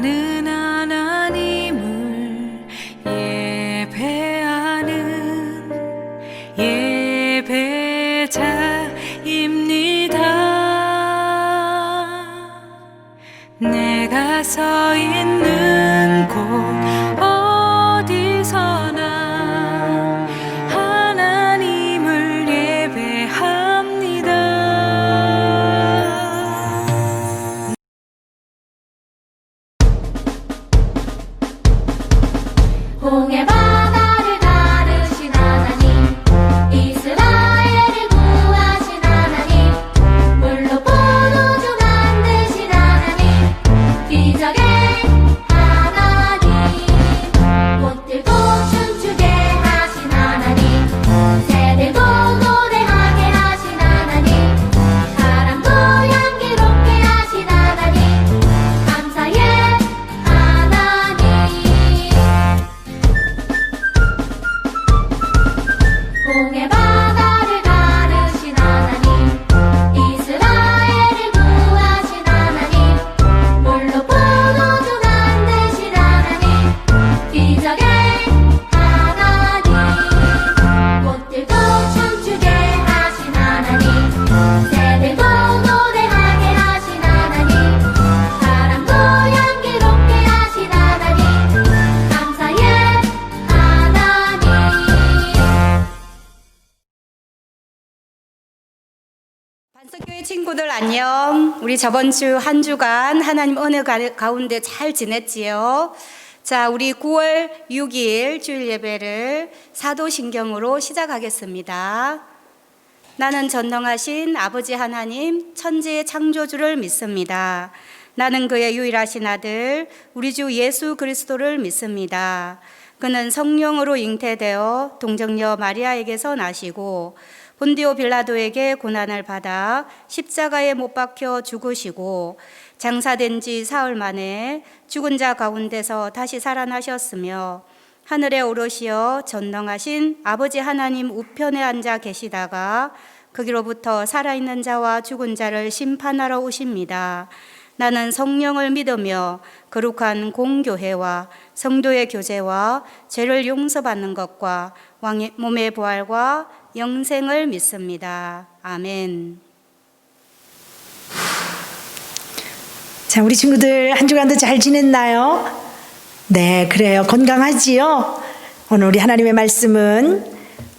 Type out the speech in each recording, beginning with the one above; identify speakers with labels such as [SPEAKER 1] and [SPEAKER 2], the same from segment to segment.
[SPEAKER 1] 나는 하나님을 예배하는 예배자입니다. 내가 서 있는 곳 어디서나 하나님을 예배합니다.
[SPEAKER 2] 홍해 바다를 가르신 하나님, 이스라엘을 구하신 하나님, 물로 포도주 만드신 하나님, 기적의 하나님, 꽃들도 춤추게 하신 하나님, 새들도 노래하게 하신 하나님, 바람도 향기롭게 하신 하나님, 감사의 하나님. 홍해 바다를 가르신 하나님, 이스라엘을 구하신 하나님, 물로 포도주 만드신 하나님, 기적의 하나님, 꽃들도 춤추게 하신 하나님, 새들도 노래하게 하신 하나님, 바람도 향기롭게 하신 하나님, 감사의 하나님.
[SPEAKER 3] 반석교회 친구들 안녕. 우리 저번 주 한 주간 하나님 은혜 가운데 잘 지냈지요? 자, 우리 9월 6일 주일 예배를 사도신경으로 시작하겠습니다. 나는 전능하신 아버지 하나님 천지의 창조주를 믿습니다. 나는 그의 유일하신 아들 우리 주 예수 그리스도를 믿습니다. 그는 성령으로 잉태되어 동정녀 마리아에게서 나시고 본디오 빌라도에게 고난을 받아 십자가에 못 박혀 죽으시고 장사된 지 사흘 만에 죽은 자 가운데서 다시 살아나셨으며 하늘에 오르시어 전능하신 아버지 하나님 우편에 앉아 계시다가 거기로부터 살아있는 자와 죽은 자를 심판하러 오십니다. 나는 성령을 믿으며 거룩한 공교회와 성도의 교제와 죄를 용서받는 것과 몸의 부활과 영생을 믿습니다. 아멘.
[SPEAKER 4] 자, 우리 친구들 한 주간도 잘 지냈나요? 네, 그래요. 건강하지요? 오늘 우리 하나님의 말씀은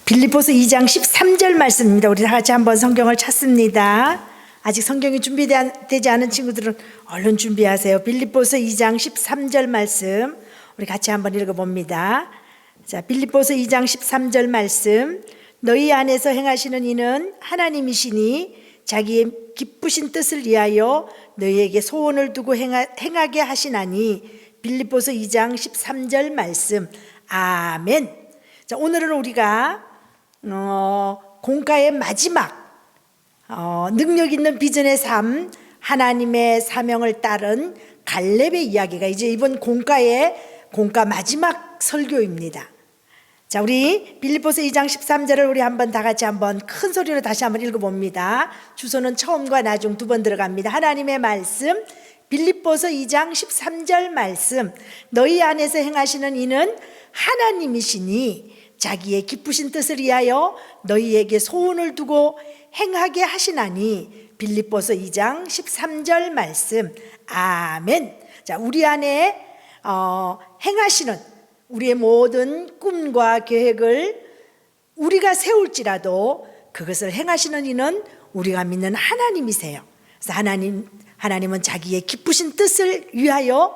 [SPEAKER 4] 빌립보서 2장 13절 말씀입니다. 우리 다 같이 한번 성경을 찾습니다. 아직 성경이 준비되지 않은 친구들은 얼른 준비하세요. 빌립보서 2장 13절 말씀 우리 같이 한번 읽어봅니다. 자, 빌립보서 2장 13절 말씀. 너희 안에서 행하시는 이는 하나님이시니 자기의 기쁘신 뜻을 위하여 너희에게 소원을 두고 행하게 하시나니. 빌립보서 2장 13절 말씀. 아멘. 자, 오늘은 우리가 공과의 마지막 능력 있는 비전의 삶, 하나님의 사명을 따른 갈렙의 이야기가 이제 이번 공과 마지막 설교입니다. 자, 우리 빌립보서 2장 13절을 우리 한번 다 같이 한번 큰 소리로 다시 한번 읽어봅니다. 주소는 처음과 나중 두 번 들어갑니다. 하나님의 말씀 빌립보서 2장 13절 말씀. 너희 안에서 행하시는 이는 하나님이시니 자기의 기쁘신 뜻을 위하여 너희에게 소원을 두고 행하게 하시나니. 빌립보서 2장 13절 말씀. 아멘. 자, 우리 안에 행하시는 우리의 모든 꿈과 계획을 우리가 세울지라도 그것을 행하시는 이는 우리가 믿는 하나님이세요. 그래서 하나님은 자기의 기쁘신 뜻을 위하여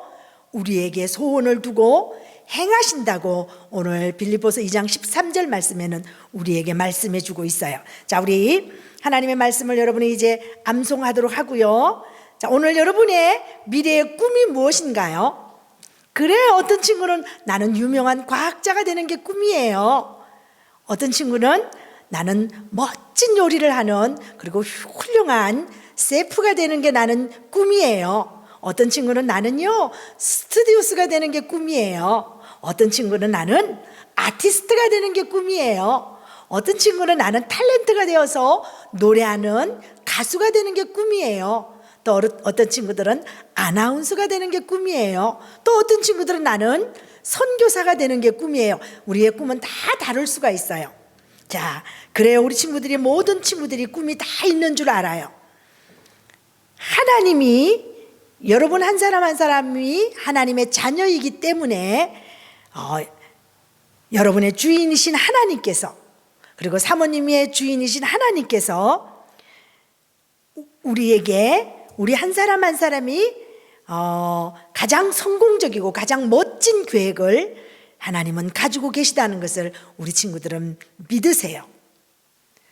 [SPEAKER 4] 우리에게 소원을 두고 행하신다고 오늘 빌립보서 2장 13절 말씀에는 우리에게 말씀해 주고 있어요. 자, 우리 하나님의 말씀을 여러분이 이제 암송하도록 하고요. 자, 오늘 여러분의 미래의 꿈이 무엇인가요? 그래, 어떤 친구는 나는 유명한 과학자가 되는 게 꿈이에요. 어떤 친구는 나는 멋진 요리를 하는 그리고 훌륭한 셰프가 되는 게 나는 꿈이에요. 어떤 친구는 나는요 스튜디오스가 되는 게 꿈이에요. 어떤 친구는 나는 아티스트가 되는 게 꿈이에요. 어떤 친구는 나는 탤런트가 되어서 노래하는 가수가 되는 게 꿈이에요. 또 어떤 친구들은 아나운서가 되는 게 꿈이에요. 또 어떤 친구들은 나는 선교사가 되는 게 꿈이에요. 우리의 꿈은 다 다를 수가 있어요. 자, 그래요. 우리 친구들이, 모든 친구들이 꿈이 다 있는 줄 알아요. 하나님이, 여러분 한 사람 한 사람이 하나님의 자녀이기 때문에 여러분의 주인이신 하나님께서, 그리고 사모님의 주인이신 하나님께서 우리에게, 우리 한 사람 한 사람이 가장 성공적이고 가장 멋진 계획을 하나님은 가지고 계시다는 것을 우리 친구들은 믿으세요.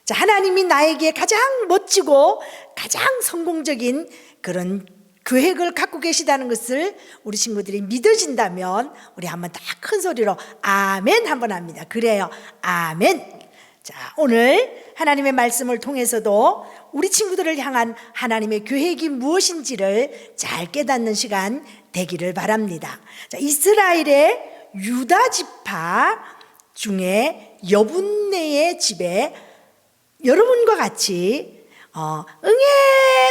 [SPEAKER 4] 자, 하나님이 나에게 가장 멋지고 가장 성공적인 그런 계획을 갖고 계시다는 것을 우리 친구들이 믿어진다면 우리 한번 다 큰 소리로 아멘 한번 합니다. 그래요. 아멘. 자, 오늘 하나님의 말씀을 통해서도 우리 친구들을 향한 하나님의 계획이 무엇인지를 잘 깨닫는 시간 되기를 바랍니다. 자, 이스라엘의 유다 지파 중에 여분네의 집에 여러분과 같이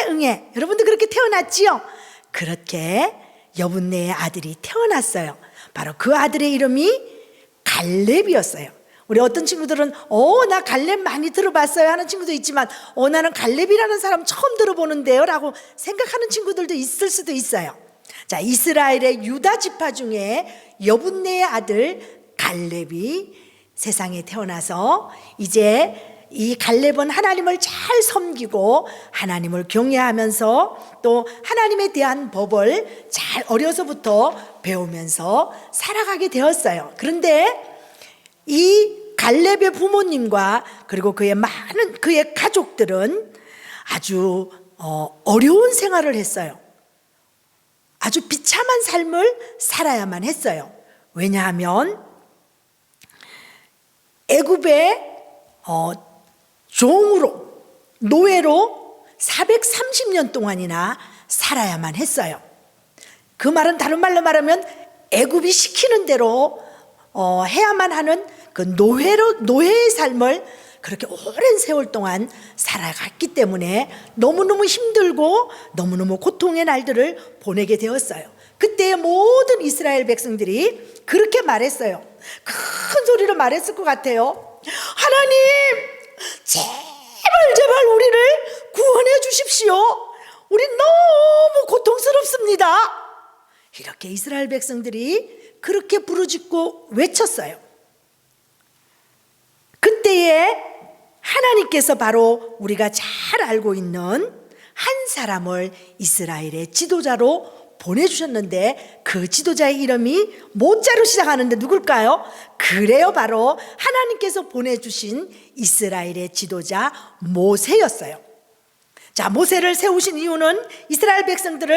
[SPEAKER 4] 응애 여러분도 그렇게 태어났지요? 그렇게 여분네의 아들이 태어났어요. 바로 그 아들의 이름이 갈렙이었어요. 우리 어떤 친구들은 나 갈렙 많이 들어봤어요 하는 친구도 있지만 나는 갈렙이라는 사람 처음 들어보는데요 라고 생각하는 친구들도 있을 수도 있어요. 자, 이스라엘의 유다 지파 중에 여분네의 아들 갈렙이 세상에 태어나서 이제 이 갈렙은 하나님을 잘 섬기고 하나님을 경외하면서 또 하나님에 대한 법을 잘 어려서부터 배우면서 살아가게 되었어요. 그런데 이 갈렙의 부모님과 그리고 그의 가족들은 아주 어려운 생활을 했어요. 아주 비참한 삶을 살아야만 했어요. 왜냐하면 애굽의 종으로, 노예로 430년 동안이나 살아야만 했어요. 그 말은 다른 말로 말하면 애굽이 시키는 대로 해야만 하는 그 노예의 삶을 그렇게 오랜 세월 동안 살아갔기 때문에 너무너무 힘들고 너무너무 고통의 날들을 보내게 되었어요. 그때의 모든 이스라엘 백성들이 그렇게 말했어요. 큰 소리로 말했을 것 같아요. 하나님, 제발 우리를 구원해 주십시오. 우리 너무 고통스럽습니다. 이렇게 이스라엘 백성들이 그렇게 부르짖고 외쳤어요. 그때에 하나님께서 바로 우리가 잘 알고 있는 한 사람을 이스라엘의 지도자로 보내주셨는데 그 지도자의 이름이 모자로 시작하는데 누굴까요? 그래요, 바로 하나님께서 보내주신 이스라엘의 지도자 모세였어요. 자, 모세를 세우신 이유는 이스라엘 백성들을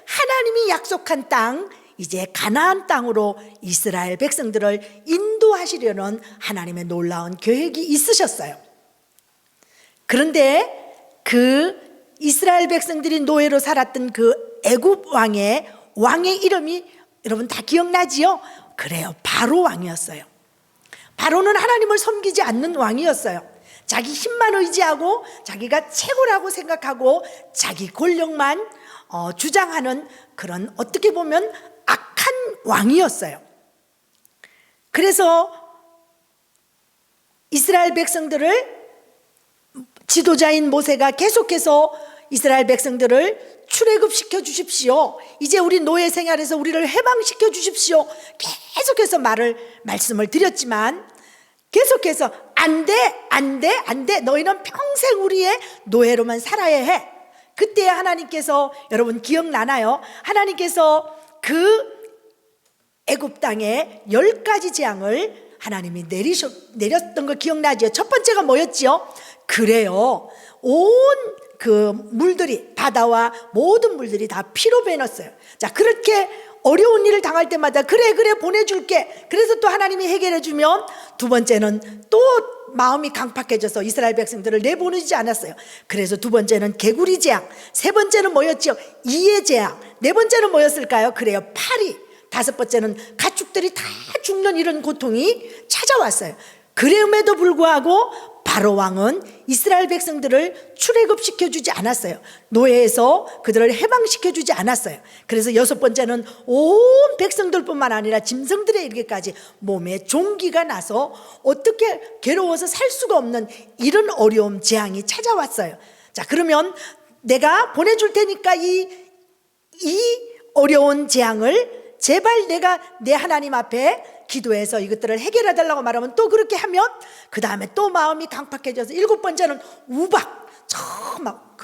[SPEAKER 4] 하나님이 약속한 땅, 이제 가나안 땅으로 이스라엘 백성들을 인도하시려는 하나님의 놀라운 계획이 있으셨어요. 그런데 그 이스라엘 백성들이 노예로 살았던 그 애굽 왕의 이름이 여러분 다 기억나지요? 그래요, 바로 왕이었어요. 바로는 하나님을 섬기지 않는 왕이었어요. 자기 힘만 의지하고 자기가 최고라고 생각하고 자기 권력만 주장하는 그런 어떻게 보면 악한 왕이었어요. 그래서 이스라엘 백성들을 지도자인 모세가 계속해서 이스라엘 백성들을 출애굽시켜 주십시오. 이제 우리 노예 생활에서 우리를 해방시켜 주십시오. 계속해서 말씀을 드렸지만 계속해서 안 돼. 너희는 평생 우리의 노예로만 살아야 해. 그때 하나님께서, 여러분 기억나나요? 하나님께서 그 애굽 땅에 10가지 재앙을 하나님이 내렸던 거 기억나죠? 첫 번째가 뭐였지요? 그래요, 온 그 물들이, 바다와 모든 물들이 다 피로 변했어요. 자, 그렇게 어려운 일을 당할 때마다 그래 보내줄게. 그래서 또 하나님이 해결해 주면 두 번째는 또 마음이 강팍해져서 이스라엘 백성들을 내보내지 않았어요. 그래서 두 번째는 개구리 재앙, 세 번째는 뭐였죠? 이의 재앙, 네 번째는 뭐였을까요? 그래요, 파리, 다섯 번째는 가축들이 다 죽는 이런 고통이 찾아왔어요. 그럼에도 불구하고 바로 왕은 이스라엘 백성들을 출애굽시켜 주지 않았어요. 노예에서 그들을 해방시켜 주지 않았어요. 그래서 여섯 번째는 온 백성들뿐만 아니라 짐승들에 이르기까지 몸에 종기가 나서 어떻게 괴로워서 살 수가 없는 이런 어려움, 재앙이 찾아왔어요. 자, 그러면 내가 보내줄 테니까 이 어려운 재앙을 제발 내가 내 하나님 앞에 기도해서 이것들을 해결해 달라고 말하면, 또 그렇게 하면 그 다음에 또 마음이 강팍해져서 일곱 번째는 우박, 막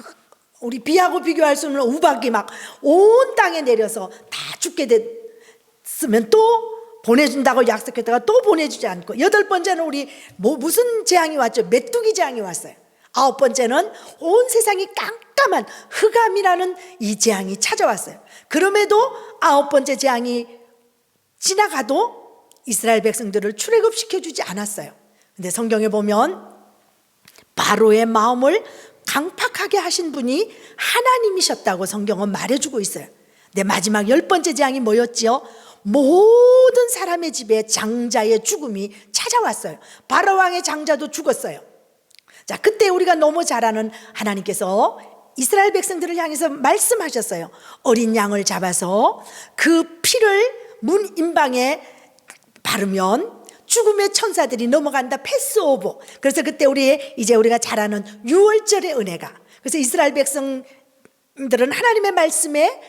[SPEAKER 4] 우리 비하고 비교할 수 없는 우박이 막 온 땅에 내려서 다 죽게 됐으면 또 보내준다고 약속했다가 또 보내주지 않고, 여덟 번째는 우리 무슨 재앙이 왔죠? 메뚜기 재앙이 왔어요. 아홉 번째는 온 세상이 깜깜한 흑암이라는 이 재앙이 찾아왔어요. 그럼에도 아홉 번째 재앙이 지나가도 이스라엘 백성들을 출애굽시켜 주지 않았어요. 근데 성경에 보면 바로의 마음을 강팍하게 하신 분이 하나님이셨다고 성경은 말해주고 있어요. 근데 마지막 열 번째 재앙이 뭐였지요? 모든 사람의 집에 장자의 죽음이 찾아왔어요. 바로 왕의 장자도 죽었어요. 자, 그때 우리가 너무 잘 아는 하나님께서 이스라엘 백성들을 향해서 말씀하셨어요. 어린 양을 잡아서 그 피를 문 인방에 바르면 죽음의 천사들이 넘어간다. 패스오버. 그래서 그때 우리가 잘 아는 유월절의 은혜가, 그래서 이스라엘 백성들은 하나님의 말씀에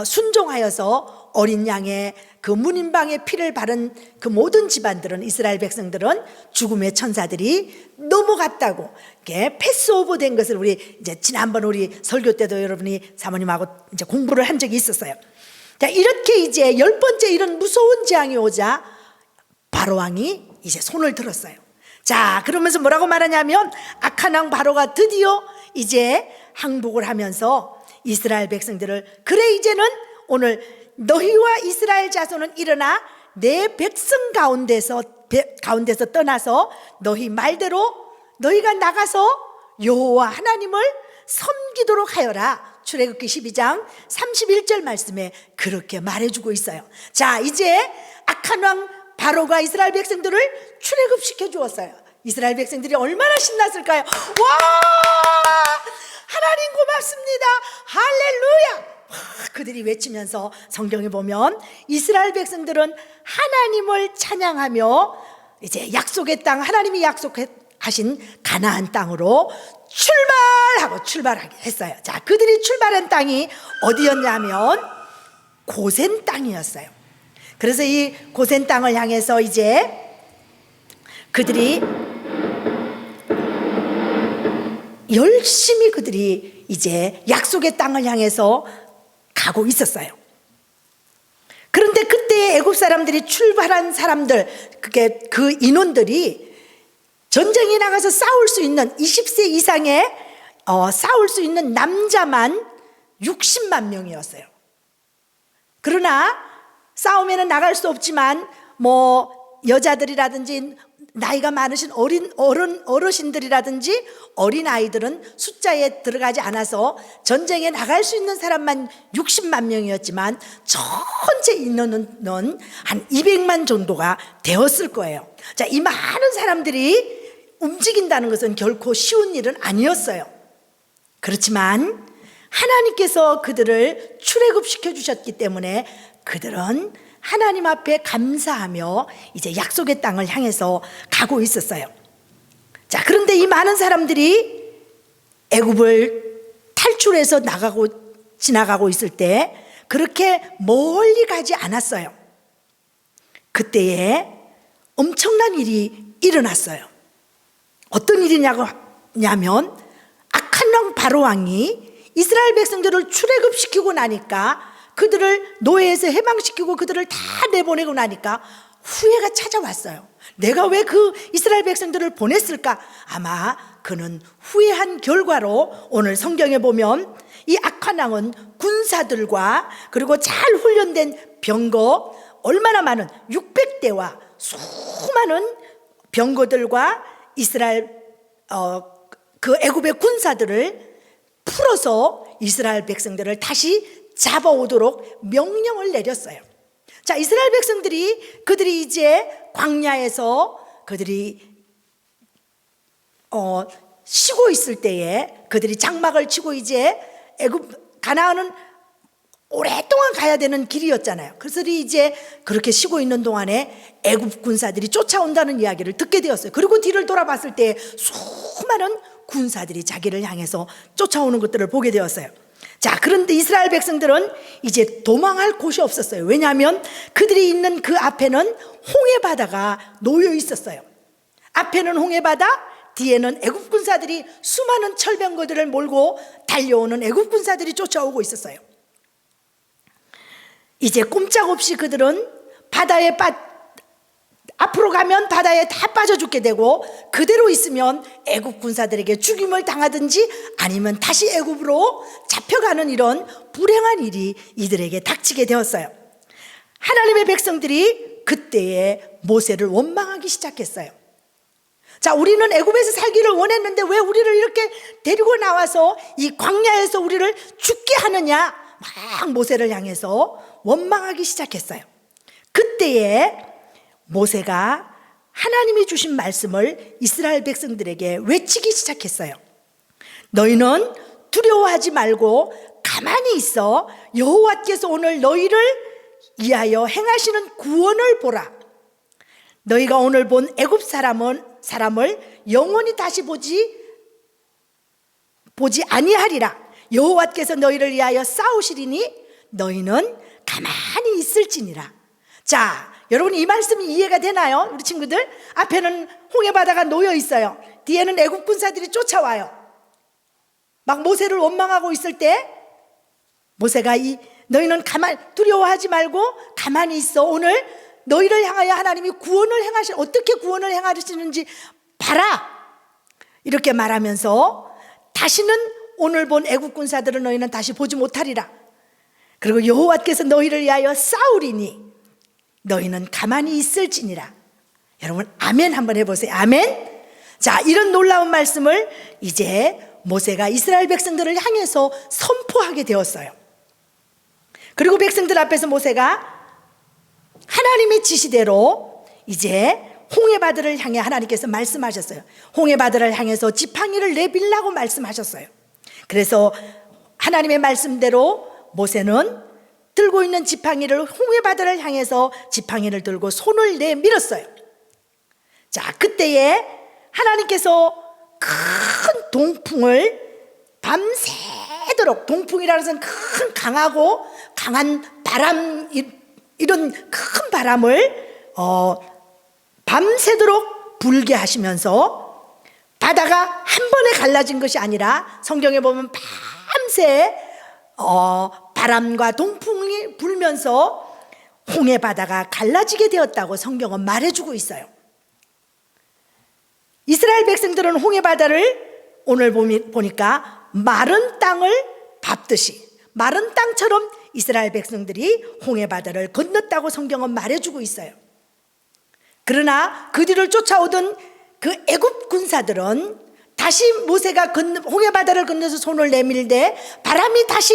[SPEAKER 4] 순종하여서 어린 양의 그 문인방에 피를 바른 그 모든 집안들은, 이스라엘 백성들은 죽음의 천사들이 넘어갔다고, 이게 패스오버 된 것을 우리 이제 지난번 우리 설교 때도 여러분이 사모님하고 이제 공부를 한 적이 있었어요. 자, 이렇게 이제 열 번째 이런 무서운 재앙이 오자 바로 왕이 이제 손을 들었어요. 자, 그러면서 뭐라고 말하냐면, 악한 왕 바로가 드디어 이제 항복을 하면서 이스라엘 백성들을, 그래 이제는 오늘 너희와 이스라엘 자손은 일어나 내 백성 가운데서 떠나서 너희 말대로 너희가 나가서 여호와 하나님을 섬기도록 하여라. 출애굽기 12장 31절 말씀에 그렇게 말해주고 있어요. 자, 이제 악한 왕 바로가 이스라엘 백성들을 출애굽시켜 주었어요. 이스라엘 백성들이 얼마나 신났을까요? 와, 하나님 고맙습니다, 할렐루야. 그들이 외치면서 성경에 보면 이스라엘 백성들은 하나님을 찬양하며 이제 약속의 땅, 하나님이 약속하신 가나안 땅으로 출발하게 했어요. 자, 그들이 출발한 땅이 어디였냐면 고센 땅이었어요. 그래서 이 고센 땅을 향해서 이제 그들이 열심히 그들이 이제 약속의 땅을 향해서 가고 있었어요. 그런데 그때 애굽 사람들이 출발한 사람들, 그게 그 인원들이 전쟁에 나가서 싸울 수 있는 20세 이상의 싸울 수 있는 남자만 60만 명이었어요. 그러나 싸움에는 나갈 수 없지만 뭐 여자들이라든지 나이가 많으신 어르신들이라든지 어린아이들은 숫자에 들어가지 않아서 전쟁에 나갈 수 있는 사람만 60만 명이었지만 전체 인원은 한 200만 정도가 되었을 거예요. 자, 이 많은 사람들이 움직인다는 것은 결코 쉬운 일은 아니었어요. 그렇지만 하나님께서 그들을 출애굽시켜 주셨기 때문에 그들은 하나님 앞에 감사하며 이제 약속의 땅을 향해서 가고 있었어요. 자, 그런데 이 많은 사람들이 애굽을 탈출해서 지나가고 있을 때 그렇게 멀리 가지 않았어요. 그때에 엄청난 일이 일어났어요. 어떤 일이냐면 악한 왕 바로 왕이 이스라엘 백성들을 출애굽시키고 나니까, 그들을 노예에서 해방시키고 그들을 다 내보내고 나니까 후회가 찾아왔어요. 내가 왜 그 이스라엘 백성들을 보냈을까? 아마 그는 후회한 결과로 오늘 성경에 보면 이 악한 왕은 군사들과 그리고 잘 훈련된 병거 얼마나 많은 600대와 수많은 병거들과 이스라엘 그 애굽의 군사들을 풀어서 이스라엘 백성들을 다시 잡아오도록 명령을 내렸어요. 자, 이스라엘 백성들이 그들이 이제 광야에서 그들이 쉬고 있을 때에 그들이 장막을 치고 이제 가나안은 오랫동안 가야 되는 길이었잖아요. 그래서 이제 그렇게 쉬고 있는 동안에 애굽 군사들이 쫓아온다는 이야기를 듣게 되었어요. 그리고 뒤를 돌아봤을 때 수많은 군사들이 자기를 향해서 쫓아오는 것들을 보게 되었어요. 자, 그런데 이스라엘 백성들은 이제 도망할 곳이 없었어요. 왜냐하면 그들이 있는 그 앞에는 홍해 바다가 놓여 있었어요. 앞에는 홍해 바다, 뒤에는 애굽 군사들이 수많은 철병거들을 몰고 달려오는 애굽 군사들이 쫓아오고 있었어요. 이제 꼼짝없이 그들은 앞으로 가면 바다에 다 빠져 죽게 되고, 그대로 있으면 애굽 군사들에게 죽임을 당하든지 아니면 다시 애굽으로 잡혀가는 이런 불행한 일이 이들에게 닥치게 되었어요. 하나님의 백성들이 그때에 모세를 원망하기 시작했어요. 자, 우리는 애굽에서 살기를 원했는데 왜 우리를 이렇게 데리고 나와서 이 광야에서 우리를 죽게 하느냐, 막 모세를 향해서 원망하기 시작했어요. 그때에 모세가 하나님이 주신 말씀을 이스라엘 백성들에게 외치기 시작했어요. 너희는 두려워하지 말고 가만히 있어 여호와께서 오늘 너희를 위하여 행하시는 구원을 보라. 너희가 오늘 본 애굽 사람을 영원히 다시 보지 아니하리라. 여호와께서 너희를 위하여 싸우시리니 너희는 가만히 있을지니라. 자, 여러분 이 말씀이 이해가 되나요? 우리 친구들, 앞에는 홍해 바다가 놓여 있어요. 뒤에는 애굽 군사들이 쫓아와요. 막 모세를 원망하고 있을 때 모세가 너희는 두려워하지 말고 가만히 있어. 오늘 너희를 향하여 하나님이 어떻게 구원을 행하시는지 봐라. 이렇게 말하면서 다시는 오늘 본 애굽 군사들은 너희는 다시 보지 못하리라. 그리고 여호와께서 너희를 위하여 싸우리니 너희는 가만히 있을지니라. 여러분 아멘 한번 해보세요. 아멘. 자, 이런 놀라운 말씀을 이제 모세가 이스라엘 백성들을 향해서 선포하게 되었어요. 그리고 백성들 앞에서 모세가 하나님의 지시대로 이제 홍해 바다를 향해 하나님께서 말씀하셨어요. 홍해 바다를 향해서 지팡이를 내밀라고 말씀하셨어요. 그래서 하나님의 말씀대로 모세는 들고 있는 지팡이를 홍해 바다를 향해서 지팡이를 들고 손을 내밀었어요. 자, 그때에 하나님께서 큰 동풍을 밤새도록, 동풍이라는 것은 큰 강한 바람, 이런 큰 바람을 밤새도록 불게 하시면서 바다가 한 번에 갈라진 것이 아니라 성경에 보면 밤새 바람과 동풍이 불면서 홍해 바다가 갈라지게 되었다고 성경은 말해주고 있어요. 이스라엘 백성들은 홍해 바다를 오늘 보니까 마른 땅을 밟듯이, 마른 땅처럼 이스라엘 백성들이 홍해 바다를 건넜다고 성경은 말해주고 있어요. 그러나 그 뒤를 쫓아오던 그 애굽 군사들은 다시 모세가 홍해 바다를 건너서 손을 내밀되 바람이 다시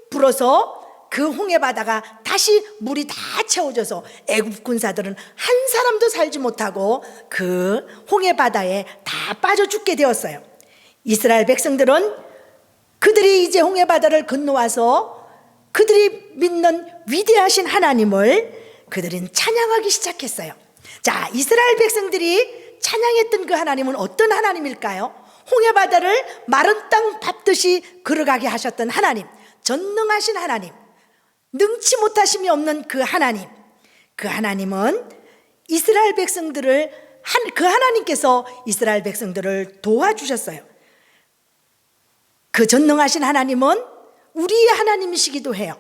[SPEAKER 4] 불어서 그 홍해 바다가 다시 물이 다 채워져서 애굽 군사들은 한 사람도 살지 못하고 그 홍해 바다에 다 빠져 죽게 되었어요. 이스라엘 백성들은 그들이 이제 홍해 바다를 건너와서 그들이 믿는 위대하신 하나님을 그들은 찬양하기 시작했어요. 자, 이스라엘 백성들이 찬양했던 그 하나님은 어떤 하나님일까요? 홍해 바다를 마른 땅 밟듯이 걸어가게 하셨던 하나님, 전능하신 하나님, 능치 못하심이 없는 그 하나님, 그 하나님은 이스라엘 백성들을 그 하나님께서 이스라엘 백성들을 도와주셨어요. 그 전능하신 하나님은 우리의 하나님이시기도 해요.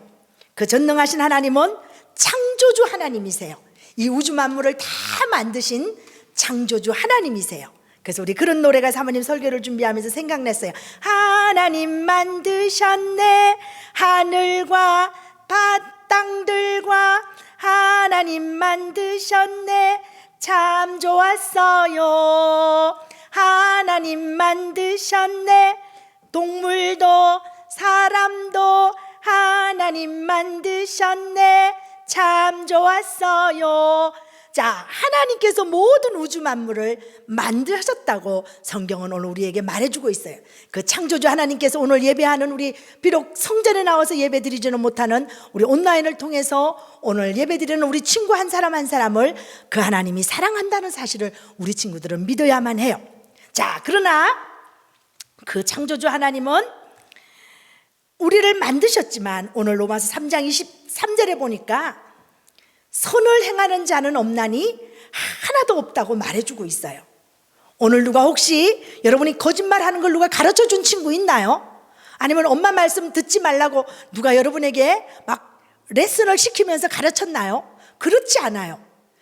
[SPEAKER 4] 그 전능하신 하나님은 창조주 하나님이세요. 이 우주 만물을 다 만드신 창조주 하나님이세요. 그래서 우리 그런 노래가 사모님 설교를 준비하면서 생각났어요. 하나님 만드셨네, 하늘과 땅들과 하나님 만드셨네, 참 좋았어요. 하나님 만드셨네, 동물도 사람도 하나님 만드셨네, 참 좋았어요. 자, 하나님께서 모든 우주 만물을 만드셨다고 성경은 오늘 우리에게 말해주고 있어요. 그 창조주 하나님께서 오늘 예배하는 우리, 비록 성전에 나와서 예배드리지는 못하는 우리 온라인을 통해서 오늘 예배드리는 우리 친구 한 사람 한 사람을 그 하나님이 사랑한다는 사실을 우리 친구들은 믿어야만 해요. 자, 그러나 그 창조주 하나님은 우리를 만드셨지만 오늘 로마서 3장 23절에 보니까 선을 행하는 자는 없나니 하나도 없다고 말해주고 있어요. 오늘 누가 혹시 여러분이 거짓말하는 걸 누가 가르쳐 준 친구 있나요? 아니면 엄마 말씀 듣지 말라고 누가 여러분에게 막 레슨을 시키면서 가르쳤나요? 그렇지 않아요.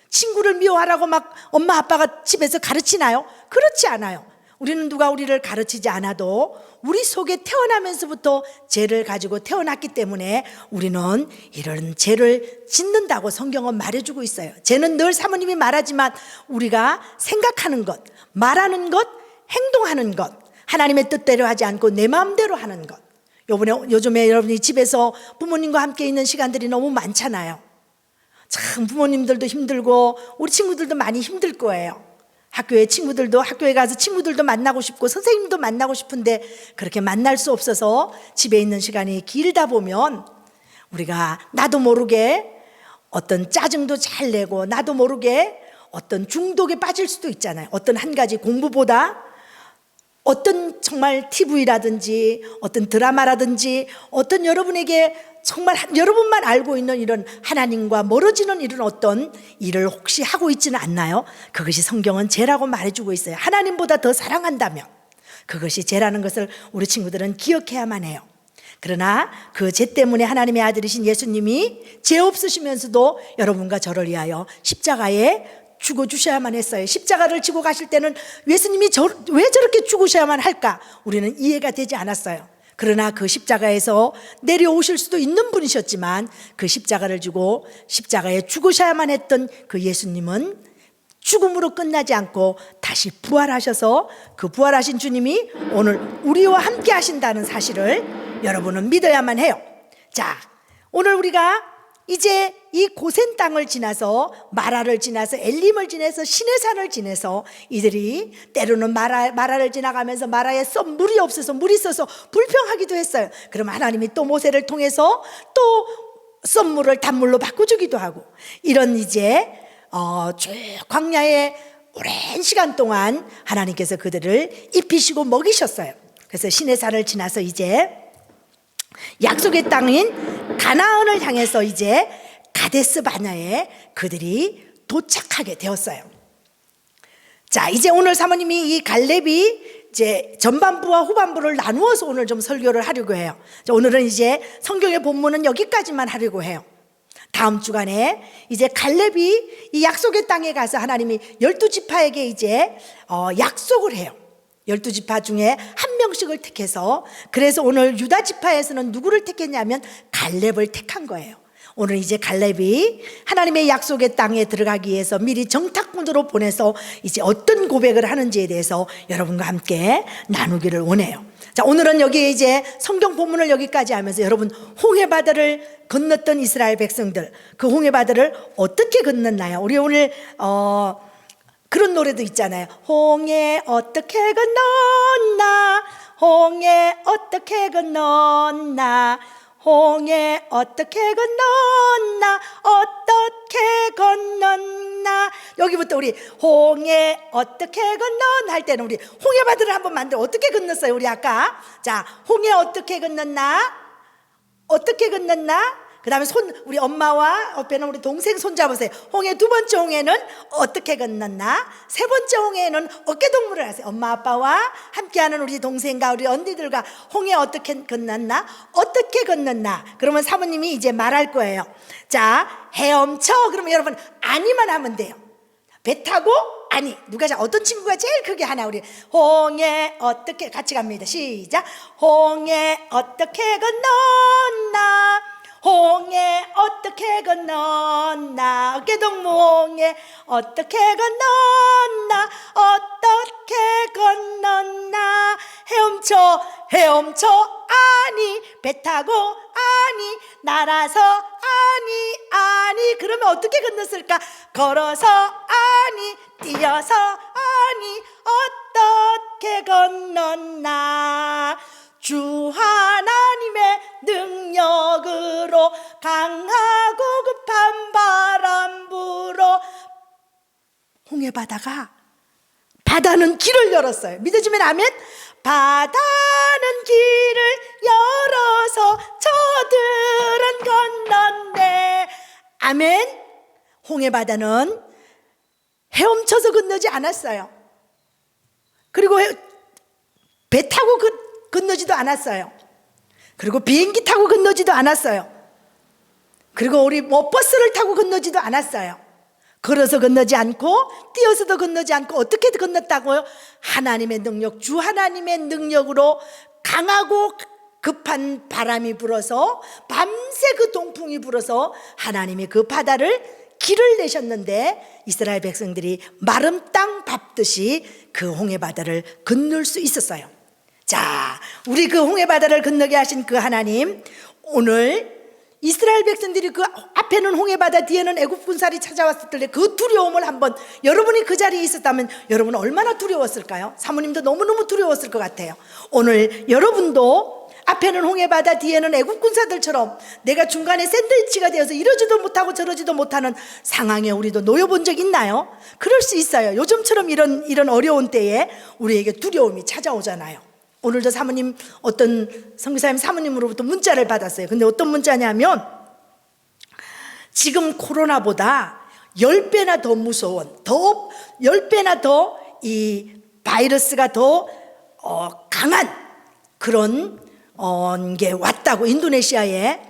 [SPEAKER 4] 친구를 미워하라고 막 엄마 아빠가 집에서 가르치나요? 그렇지 않아요. 우리는 누가 우리를 가르치지 않아도 우리 속에 태어나면서부터 죄를 가지고 태어났기 때문에 우리는 이런 죄를 짓는다고 성경은 말해주고 있어요. 죄는 늘 사모님이 말하지만 우리가 생각하는 것, 말하는 것, 행동하는 것, 하나님의 뜻대로 하지 않고 내 마음대로 하는 것. 요즘에 여러분이 집에서 부모님과 함께 있는 시간들이 너무 많잖아요. 참 부모님들도 힘들고 우리 친구들도 많이 힘들 거예요. 학교에 친구들도, 학교에 가서 친구들도 만나고 싶고 선생님도 만나고 싶은데 그렇게 만날 수 없어서 집에 있는 시간이 길다 보면 우리가 나도 모르게 어떤 짜증도 잘 내고 나도 모르게 어떤 중독에 빠질 수도 있잖아요. 어떤 한 가지 공부보다 어떤 정말 TV라든지 어떤 드라마라든지 어떤 여러분에게 정말 여러분만 알고 있는 이런 하나님과 멀어지는 이런 어떤 일을 혹시 하고 있지는 않나요? 그것이 성경은 죄라고 말해주고 있어요. 하나님보다 더 사랑한다면 그것이 죄라는 것을 우리 친구들은 기억해야만 해요. 그러나 그 죄 때문에 하나님의 아들이신 예수님이 죄 없으시면서도 여러분과 저를 위하여 십자가에 죽어주셔야만 했어요. 십자가를 지고 가실 때는 예수님이 왜 저렇게 죽으셔야만 할까? 우리는 이해가 되지 않았어요. 그러나 그 십자가에서 내려오실 수도 있는 분이셨지만 그 십자가를 지고 십자가에 죽으셔야만 했던 그 예수님은 죽음으로 끝나지 않고 다시 부활하셔서 그 부활하신 주님이 오늘 우리와 함께 하신다는 사실을 여러분은 믿어야만 해요. 자, 오늘 우리가 이제 이 고센 땅을 지나서 마라를 지나서 엘림을 지나서 시내산을 지나서 이들이 때로는 마라를 지나가면서 마라에 물이 없어서 물이 있어서 불평하기도 했어요. 그럼 하나님이 또 모세를 통해서 또 썸물을 단물로 바꿔주기도 하고 이런 이제 쭉 광야에 오랜 시간 동안 하나님께서 그들을 입히시고 먹이셨어요. 그래서 시내산을 지나서 이제 약속의 땅인 가나안을 향해서 이제 가데스 바냐에 그들이 도착하게 되었어요. 자, 이제 오늘 사모님이 이 갈렙이 이제 전반부와 후반부를 나누어서 오늘 좀 설교를 하려고 해요. 자, 오늘은 이제 성경의 본문은 여기까지만 하려고 해요. 다음 주간에 이제 갈렙이 이 약속의 땅에 가서 하나님이 12지파에게 이제 약속을 해요. 12지파 중에 한 명씩을 택해서 그래서 오늘 유다 지파에서는 누구를 택했냐면 갈렙을 택한 거예요. 오늘 이제 갈렙이 하나님의 약속의 땅에 들어가기 위해서 미리 정탐꾼으로 보내서 이제 어떤 고백을 하는지에 대해서 여러분과 함께 나누기를 원해요. 자, 오늘은 여기 이제 성경 본문을 여기까지 하면서 여러분 홍해바다를 건넜던 이스라엘 백성들 그 홍해바다를 어떻게 건넜나요? 우리 오늘 그런 노래도 있잖아요. 홍해 어떻게 건넜나 홍해 어떻게 건넜나 홍해 어떻게 건넜나 어떻게 건넜나 여기부터 우리 홍해 어떻게 건넜나 할 때는 우리 홍해바다를 한번 만들어 어떻게 건넜어요 우리 아까 자 홍해 어떻게 건넜나 어떻게 건넜나 그 다음에 우리 엄마와 옆에는 우리 동생 손 잡으세요. 홍해 두 번째 홍해는 어떻게 건넜나? 세 번째 홍해는 어깨동무를 하세요. 엄마 아빠와 함께하는 우리 동생과 우리 언니들과 홍해 어떻게 건넜나? 어떻게 건넜나? 그러면 사모님이 이제 말할 거예요. 자, 헤엄쳐. 그러면 여러분 아니만 하면 돼요. 배 타고 아니 누가 어떤 친구가 제일 크게 하나 우리 홍해 어떻게 같이 갑니다. 시작. 홍해 어떻게 건넜나? 홍해 어떻게 건넜나 어깨동무 홍해 어떻게 건넜나 어떻게 건넜나 헤엄쳐 헤엄쳐 아니 배 타고 아니 날아서 아니 그러면 어떻게 건넜을까? 걸어서 아니, 뛰어서 아니, 어떻게 건넜나? 주 하나님의 능력으로 강하고 급한 바람 불어 홍해 바다는 길을 열었어요. 믿어지면 아멘. 바다는 길을 열어서 저들은 건넜네. 아멘. 홍해 바다는 헤엄쳐서 건너지 않았어요. 그리고 배 타고 건너지도 않았어요. 그리고 비행기 타고 건너지도 않았어요. 그리고 우리 버스를 타고 건너지도 않았어요. 걸어서 건너지 않고 뛰어서도 건너지 않고 어떻게 건넜다고요? 하나님의 능력, 주 하나님의 능력으로 강하고 급한 바람이 불어서 밤새 그 동풍이 불어서 하나님이 그 바다를 길을 내셨는데 이스라엘 백성들이 마른 땅 밟듯이 그 홍해 바다를 건널 수 있었어요. 자, 우리 그 홍해 바다를 건너게 하신 그 하나님, 오늘 이스라엘 백성들이 그 앞에는 홍해 바다, 뒤에는 애굽 군사들이 찾아왔을 때 그 두려움을 한번, 여러분이 그 자리에 있었다면 여러분은 얼마나 두려웠을까요? 사모님도 너무너무 두려웠을 것 같아요. 오늘 여러분도 앞에는 홍해 바다, 뒤에는 애굽 군사들처럼 내가 중간에 샌드위치가 되어서 이러지도 못하고 저러지도 못하는 상황에 우리도 놓여본 적 있나요? 그럴 수 있어요. 요즘처럼 이런 어려운 때에 우리에게 두려움이 찾아오잖아요. 오늘도 사모님, 어떤 선교사님 사모님으로부터 문자를 받았어요. 근데 어떤 문자냐면, 지금 코로나보다 10배나 더 무서운, 10배나 더 이 바이러스가 더 강한 그런 게 왔다고, 인도네시아에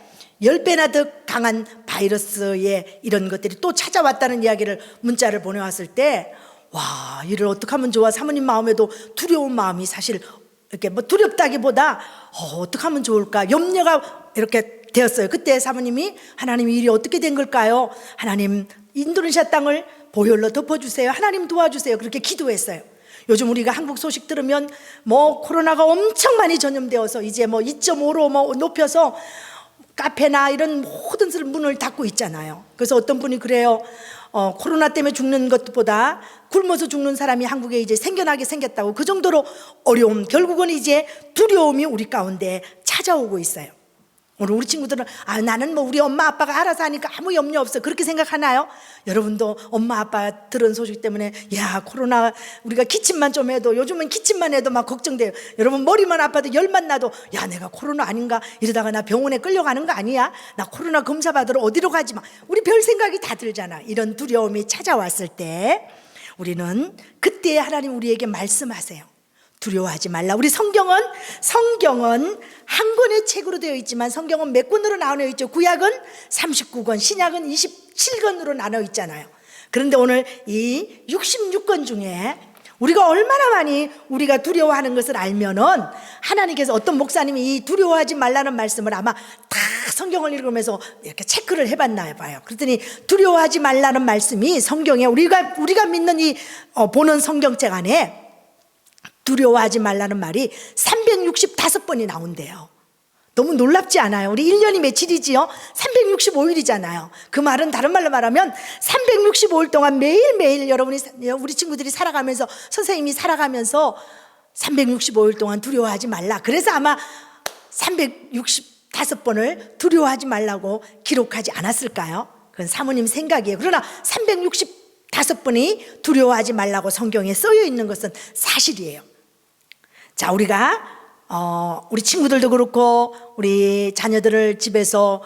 [SPEAKER 4] 10배나 더 강한 바이러스의 이런 것들이 또 찾아왔다는 이야기를 문자를 보내왔을 때, 와, 이를 어떻게 하면 좋아? 사모님 마음에도 두려운 마음이 사실 이렇게 뭐 두렵다기보다 어떻게 하면 좋을까 염려가 이렇게 되었어요. 그때 사모님이, 하나님, 이 일이 어떻게 된 걸까요? 하나님, 인도네시아 땅을 보혈로 덮어주세요. 하나님 도와주세요. 그렇게 기도했어요. 요즘 우리가 한국 소식 들으면 뭐 코로나가 엄청 많이 전염되어서 이제 뭐 2.5로 뭐 높여서 카페나 이런 모든 문을 닫고 있잖아요. 그래서 어떤 분이 그래요. 코로나 때문에 죽는 것보다 굶어서 죽는 사람이 한국에 이제 생겨나게 생겼다고. 그 정도로 어려움, 결국은 이제 두려움이 우리 가운데 찾아오고 있어요. 오늘 우리 친구들은 나는 뭐 우리 엄마 아빠가 알아서 하니까 아무 염려 없어, 그렇게 생각하나요? 여러분도 엄마 아빠 들은 소식 때문에 야, 코로나 우리가 기침만 좀 해도, 요즘은 기침만 해도 막 걱정돼요. 여러분 머리만 아파도 열만 나도 야, 내가 코로나 아닌가, 이러다가 나 병원에 끌려가는 거 아니야? 나 코로나 검사 받으러 어디로 가지 마. 우리 별 생각이 다 들잖아. 이런 두려움이 찾아왔을 때 우리는 그때 하나님 우리에게 말씀하세요. 두려워하지 말라. 우리 성경은 한 권의 책으로 되어 있지만 성경은 몇 권으로 나눠 있죠? 구약은 39권, 신약은 27권으로 나눠 있잖아요. 그런데 오늘 이 66권 중에 우리가 얼마나 많이 우리가 두려워하는 것을 알면은 하나님께서, 어떤 목사님이 이 두려워하지 말라는 말씀을 아마 다 성경을 읽으면서 이렇게 체크를 해봤나 봐요. 그랬더니 두려워하지 말라는 말씀이 성경에 우리가 믿는 이 보는 성경책 안에 두려워하지 말라는 말이 365번이 나온대요. 너무 놀랍지 않아요? 우리 1년이 며칠이지요? 365일이잖아요. 그 말은 다른 말로 말하면 365일 동안 매일매일 우리 친구들이 살아가면서, 선생님이 살아가면서 365일 동안 두려워하지 말라. 그래서 아마 365번을 두려워하지 말라고 기록하지 않았을까요? 그건 사모님 생각이에요. 그러나 365번이 두려워하지 말라고 성경에 쓰여 있는 것은 사실이에요. 자, 우리가 우리 친구들도 그렇고 우리 자녀들을 집에서